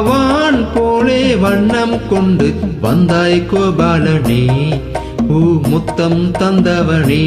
வான் போலே வண்ணம் கொண்டு வந்தாய் கோபாலனே, முத்தம் தந்தவனே.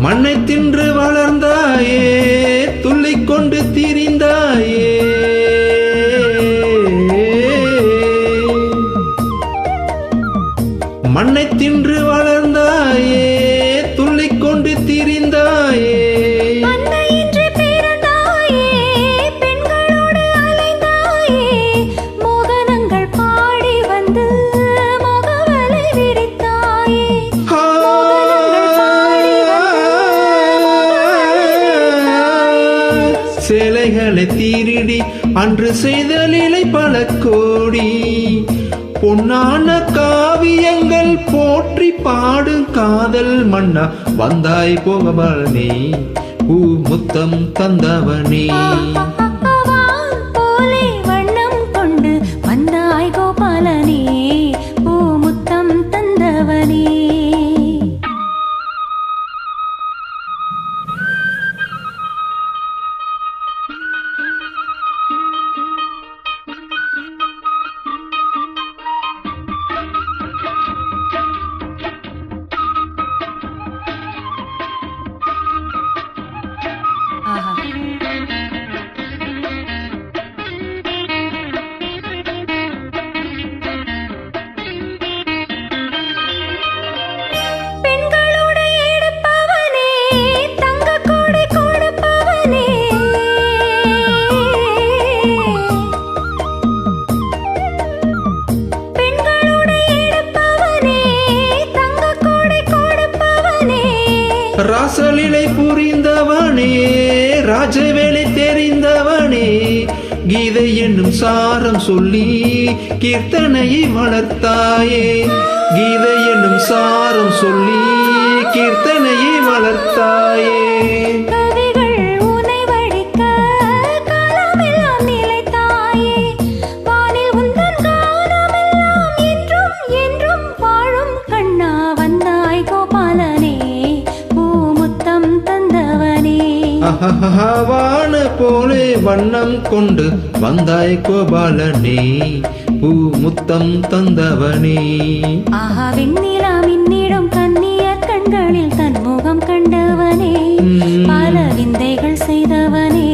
மண்ணை தின்று வளர்ந்தாயே, துள்ளிக் கொண்டு திரிந்தாயே, மண்ணை தின்று வளர்ந்தாயே, துள்ளிக் கொண்டு திரிந்தாயே. சேலைகளை தீரிடி அன்று செய்த லீலை பல கோடி, பொன்னான காவியங்கள் போற்றி பாடும் காதல் மன்னா வந்தாய் கோபாலனே, முத்தம் தந்தவனே. ராசலீலை புரிந்தவனே, ராஜவேலை தெரிந்தவனே, கீதை என்னும் சாரம் சொல்லி கீர்த்தனையை வளர்த்தாயே, கீதை என்னும் சாரம் சொல்லி கீர்த்தனையை வளர்த்தாயே. வான போலே வண்ணம் கொண்டு வந்தாய் கோபாலனே, முத்தம் தந்தவனே. ஆஹா வெண்ணிலா மின்னிடம் கன்னியர் கண்களில் தன்முகம் கண்டவனே, பல விந்தைகள் செய்தவனே.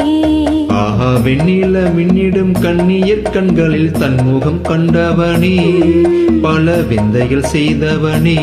ஆஹா வெண்ணில மின்னிடும் கன்னியர் கண்களில் தன்முகம் கண்டவனே, பல விந்தைகள் செய்தவனே.